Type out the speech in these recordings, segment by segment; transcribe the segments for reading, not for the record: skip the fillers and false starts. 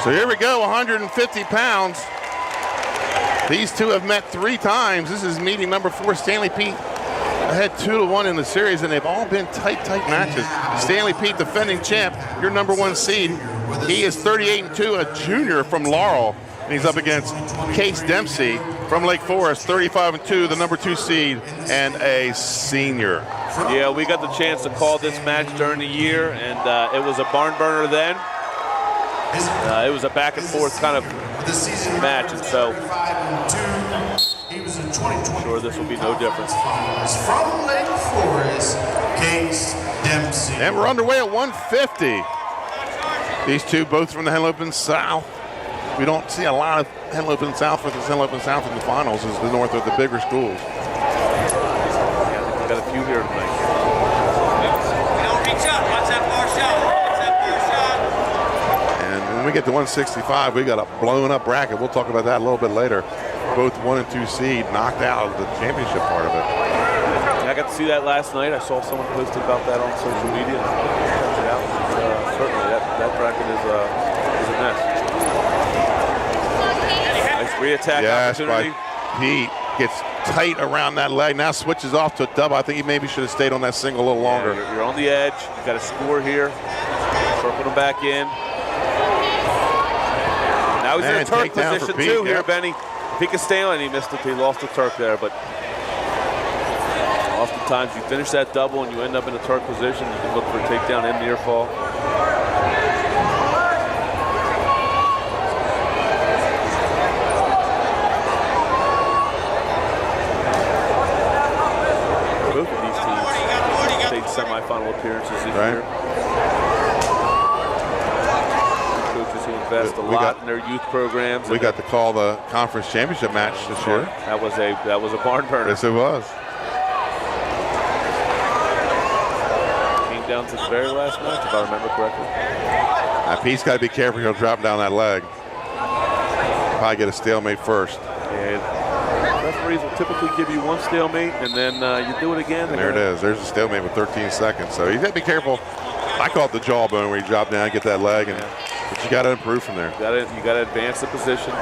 So here we go, 150 pounds. These two have met 3 times. This is meeting number 4. Stanley Pete ahead 2-1 in the series, and they've all been tight matches. Stanley Pete, defending champ, your number 1 seed. He is 38-2, a junior from Laurel. And he's up against Case Dempsey from Lake Forest, 35-2, the number 2 seed, and a senior. Yeah, we got the chance to call this match during the year, and it was a barn burner then. It was a back and forth kind of match, and so I'm sure this will be no different. From Lake Forest, Case Dempsey. And we're underway at 150. These two both from the Henlopen South. We don't see a lot of Henlopen South versus Henlopen South in the finals as the north of the bigger schools. Yeah, I think we got a few here tonight. Don't reach up. Watch that far shot. Watch that far shot. And when we get to 165, we got a blown up bracket. We'll talk about that a little bit later. Both 1 and 2 seed knocked out of the championship part of it. I got to see that last night. I saw someone posted about that on social media. Check it out. Certainly, that bracket is a mess. Nice re-attack opportunity. Pete gets tight around that leg. Now switches off to a double. I think he maybe should have stayed on that single a little longer. Yeah, you're on the edge. You got to score here. Circle him back in. Now he's in a Turk position too here, Benny. If he could stay on it, he missed it. He lost the Turk there, but oftentimes you finish that double and you end up in a Turk position. You can look for a takedown and near fall. Both of these teams made semifinal appearances this year. Coaches who invest a lot in their youth programs. We got to call the conference championship match this year. That was a barn burner. Yes, it was. Came down to the very last match, if I remember correctly. Now Pete's got to be careful. He'll drop down that leg. Probably get a stalemate first. Yeah, referees will typically give you one stalemate, and then you do it again. And there it is. There's a stalemate with 13 seconds. So you got to be careful. I call it the jawbone where you drop down, get that leg, and but you got to improve from there. You got to advance the position.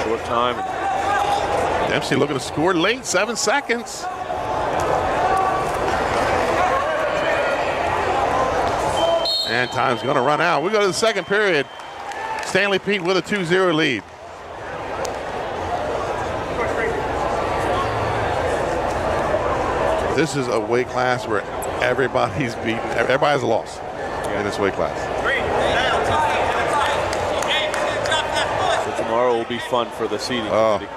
Short time. Dempsey looking to score late, 7 seconds. And time's going to run out. We go to the second period. Stanley Pete with a 2-0 lead. This is a weight class where everybody's beaten. Everybody has a loss in this weight class. So tomorrow will be fun for the seeding committee.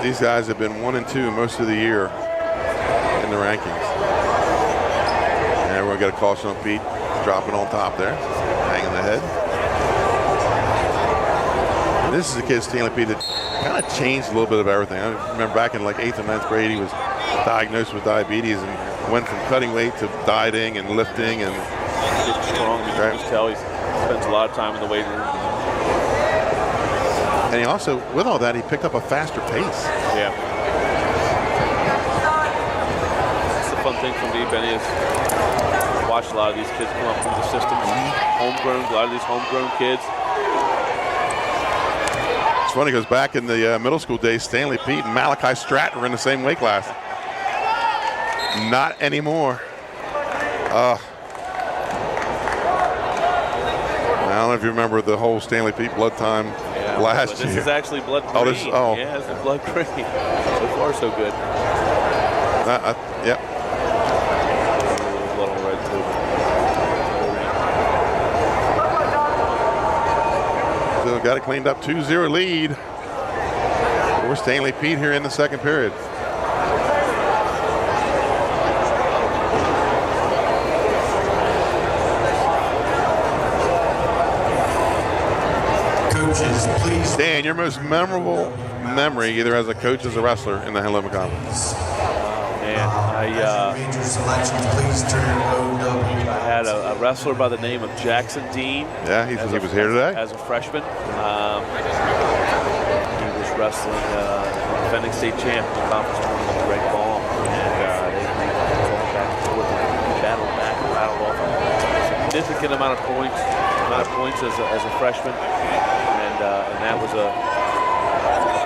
These guys have been 1 and 2 most of the year in the rankings. And everyone got a caution on Pete, dropping on top there, hanging the head. And this is a kid, Stanley Pete, that kind of changed a little bit of everything. I remember back in like 8th or 9th grade, he was diagnosed with diabetes and went from cutting weight to dieting and lifting and getting strong. You can just tell he spends a lot of time in the weight room. And he also, with all that, he picked up a faster pace. Yeah. That's the fun thing for me, Benny, is watch a lot of these kids come up through the system. Homegrown, a lot of these homegrown kids. It's funny because back in the middle school days, Stanley Pete and Malachi Stratton were in the same weight class. Not anymore. I don't know if you remember the whole Stanley Pete blood time last year. This is actually blood green. Yeah, this is blood green. So far, so good. Yep. Blood on red too. So got it cleaned up, 2-0 lead for Stanley Pete here in the second period. Dan, your most memorable memory, either as a coach or as a wrestler, in the Henlopen Conference? Man, I had a wrestler by the name of Jackson Dean. Yeah, he was here today. As a freshman. He was wrestling defending state champ in the conference tournament, Greg Baum, and they going back and forth and battled off a significant amount of points as a freshman, and that was a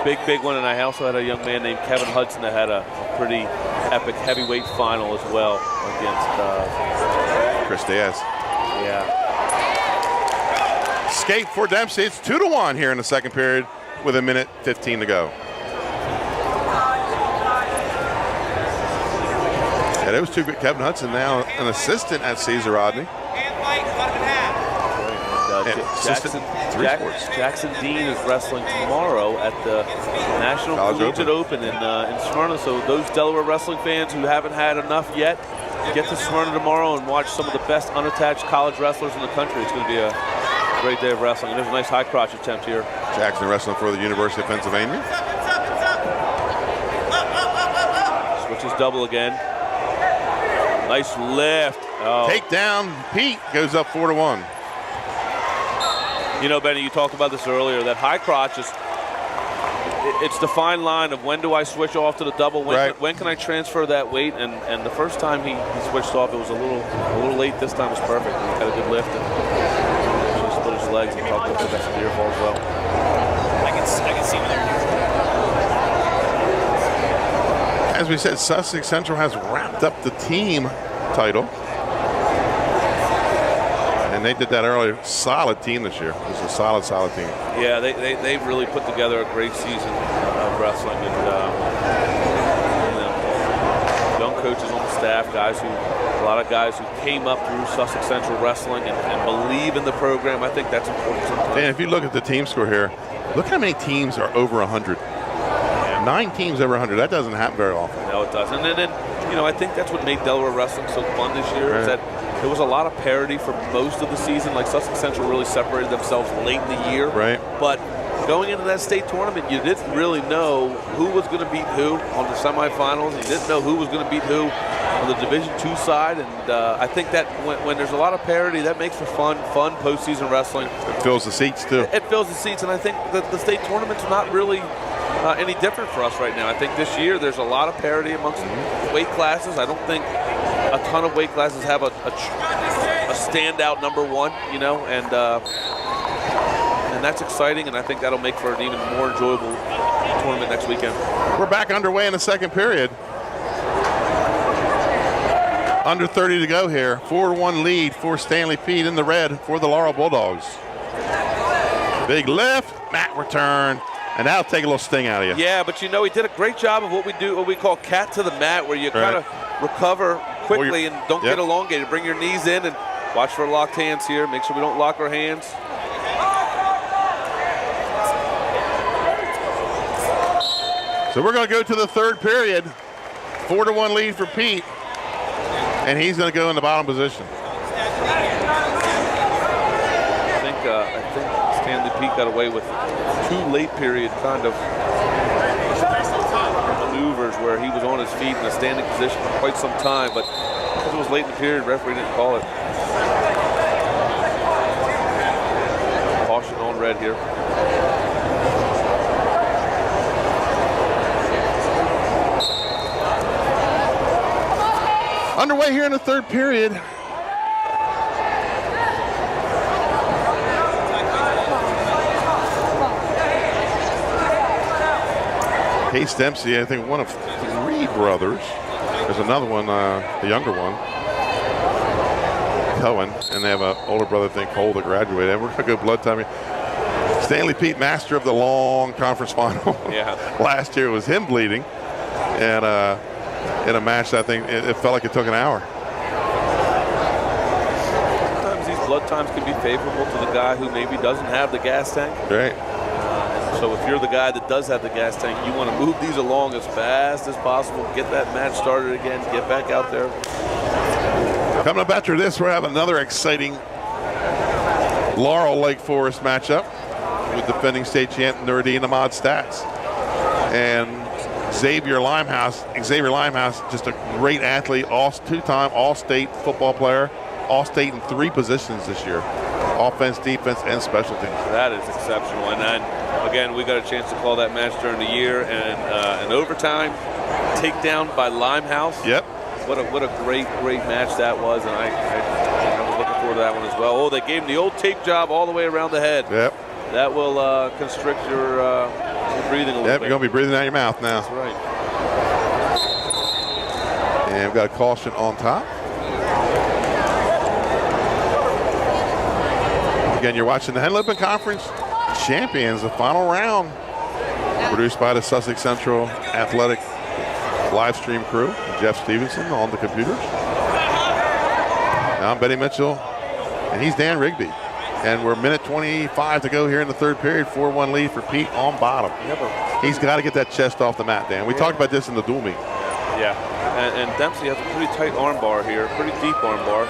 big one. And I also had a young man named Kevin Hudson that had a pretty epic heavyweight final as well against Chris Diaz. Yeah. Skate for Dempsey. It's 2-1 here in the second period with 1:15 to go. Yeah, those two good. Kevin Hudson now an assistant at Caesar Rodney. Jackson Dean is wrestling tomorrow at the National Collegiate Open in Smyrna. So those Delaware wrestling fans who haven't had enough yet, get to Smyrna tomorrow and watch some of the best unattached college wrestlers in the country. It's going to be a great day of wrestling. And there's a nice high crotch attempt here. Jackson wrestling for the University of Pennsylvania. Switches double again. Nice lift. Oh. Takedown. Pete goes up 4-1. You know, Benny, you talked about this earlier, that high crotch is, it's the fine line of when do I switch off to the double, when can I transfer that weight, and the first time he switched off, it was a little late. This time was perfect. He had a good lift and just split his legs and talked about that some near fall as well. I can see where they're As we said, Sussex Central has wrapped up the team title. And they did that earlier. Solid team this year. It was a solid team. Yeah, they've really put together a great season of wrestling, and young coaches on the staff, a lot of guys who came up through Sussex Central wrestling and believe in the program. I think that's important sometimes. And if you look at the team score here, look how many teams are over 100. Yeah. 9 teams over 100. That doesn't happen very often. No, it doesn't. And then, I think that's what made Delaware wrestling so fun this year, right. Is that there was a lot of parity for most of the season. Like Sussex Central really separated themselves late in the year. Right. But going into that state tournament, you didn't really know who was going to beat who on the semifinals. You didn't know who was going to beat who on the Division II side. And I think that when there's a lot of parity, that makes for fun postseason wrestling. It fills the seats, too. It fills the seats, and I think that the state tournament's not really any different for us right now. I think this year there's a lot of parity amongst weight classes. I don't think a ton of weight classes have a standout number one, and that's exciting, and I think that'll make for an even more enjoyable tournament next weekend. We're back underway in the second period. Under 30 to go here. 4-1 lead for Stanley Pete in the red for the Laurel Bulldogs. Big lift, mat return, and that'll take a little sting out of you. Yeah, but he did a great job of what we call cat to the mat, where you kind of recover quickly and don't get elongated. Bring your knees in and watch for locked hands here. Make sure we don't lock our hands. So we're going to go to the third period. 4-1 lead for Pete. And he's going to go in the bottom position. I think Stanley Pete got away with 2 late period kind of maneuvers where he was on his feet in a standing position for quite some time, but because it was late in the period, referee didn't call it. Caution on red here. Underway here in the third period. Case Dempsey, I think one of 3 brothers. There's another one, the younger one, Cohen, and they have an older brother, I think, Cole, that graduated. And we're going to go blood time. Stanley Pete, master of the long conference final. Yeah. Last year was him bleeding. And in a match, I think it felt like it took an hour. Sometimes these blood times can be favorable to the guy who maybe doesn't have the gas tank. Right. So if you're the guy that does have the gas tank, you want to move these along as fast as possible, get that match started again, get back out there. Coming up after this, we're having another exciting Laurel Lake Forest matchup with defending state champ Nuruddin Ahmad Stats. And Xavier Limehouse, just a great athlete, 2-time All-State football player, All-State in 3 positions this year. Offense, defense, and special teams. That is exceptional. And then, again, we got a chance to call that match during the year, and an overtime takedown by Limehouse. Yep. What a great match that was, and I was looking forward to that one as well. Oh, they gave him the old tape job all the way around the head. Yep. That will constrict your breathing a little bit. Yep, you're going to be breathing out your mouth now. That's right. And we've got a caution on top. Again, you're watching the Henlopen Conference Champions, the final round, produced by the Sussex Central Athletic live stream crew. Jeff Stevenson on the computers. Now I'm Benny Mitchell, and he's Dan Rigby. And we're minute 25 to go here in the third period. 4-1 lead for Pete on bottom. He's got to get that chest off the mat, Dan. We talked about this in the dual meet. Yeah, and Dempsey has a pretty tight arm bar here, pretty deep arm bar.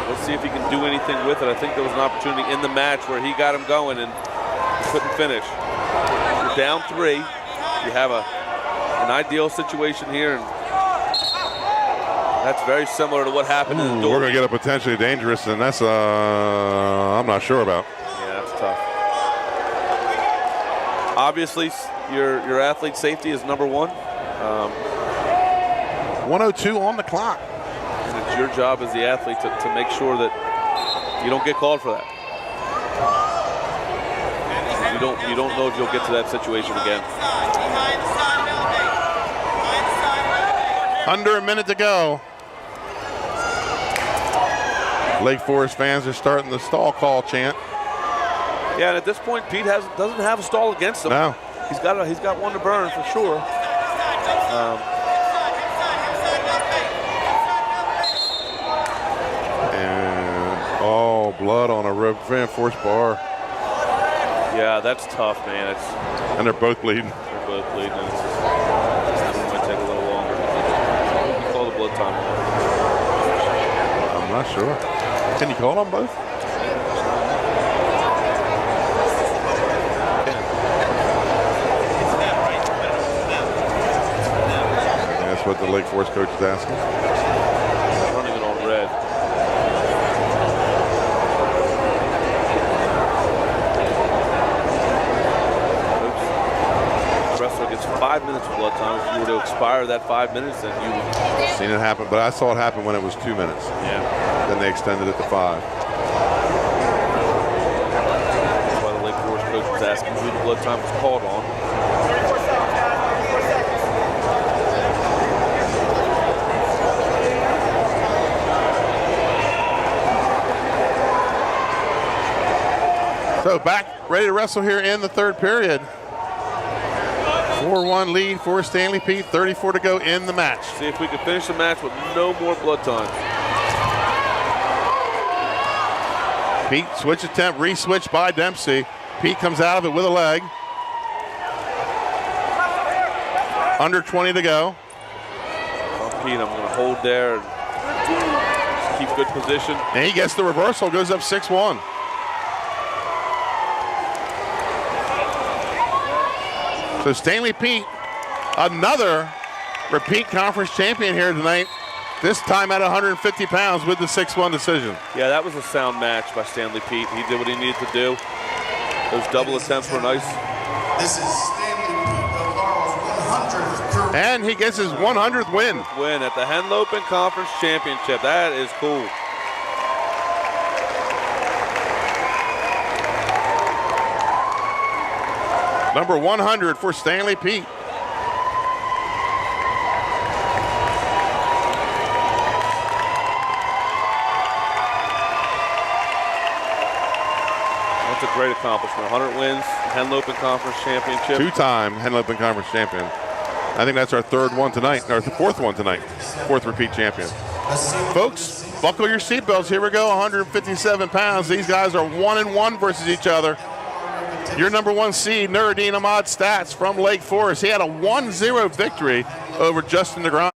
Let's see if he can do anything with it. I think there was an opportunity in the match where he got him going and couldn't finish. You're down 3. You have an ideal situation here, and that's very similar to what happened in the duel. We're going to get a potentially dangerous, and that's I'm not sure about. Yeah, that's tough. Obviously, your athlete safety is number 1. 102 on the clock. And it's your job as the athlete to make sure that you don't get called for that. You don't know if you'll get to that situation again. Under a minute to go. Lake Forest fans are starting the stall call chant. Yeah, and at this point, Pete doesn't have a stall against him. No. He's got one to burn for sure. Blood on a reinforced bar. Yeah, that's tough, man. And they're both bleeding. They're both bleeding. This one might take a little longer. You can call the blood time. I'm not sure. Can you call it on both? That's what the Lake Forest coach is asking. Running it on red. Gets 5 minutes of blood time. If you were to expire that 5 minutes, then you would. Seen it happen, but I saw it happen when it was 2 minutes. Yeah. Then they extended it to 5. That's why the Lake Forest coach was asking who the blood time was called on. So back, ready to wrestle here in the third period. 4-1 lead for Stanley Pete, 34 to go in the match. See if we can finish the match with no more blood time. Pete, switch attempt, re-switch by Dempsey. Pete comes out of it with a leg. Under 20 to go. Pete, I'm going to hold there and just keep good position. And he gets the reversal, goes up 6-1. So Stanley Pete, another repeat conference champion here tonight, this time at 150 pounds with the 6-1 decision. Yeah, that was a sound match by Stanley Pete. He did what he needed to do. Those double attempts were nice. This is Stanley Pete Navarro's 100th career. And he gets his 100th win. Win at the Henlopen Conference Championship. That is cool. Number 100 for Stanley Pete. That's a great accomplishment. 100 wins, Henlopen Conference Championship. 2-time Henlopen Conference champion. I think that's our third one tonight, or the fourth one tonight. Fourth repeat champion. Folks, buckle your seatbelts. Here we go, 157 pounds. These guys are 1-1 versus each other. Your number 1 seed, Nuruddin Ahmad Stats from Lake Forest. He had a 1-0 victory over Justin DeGrom.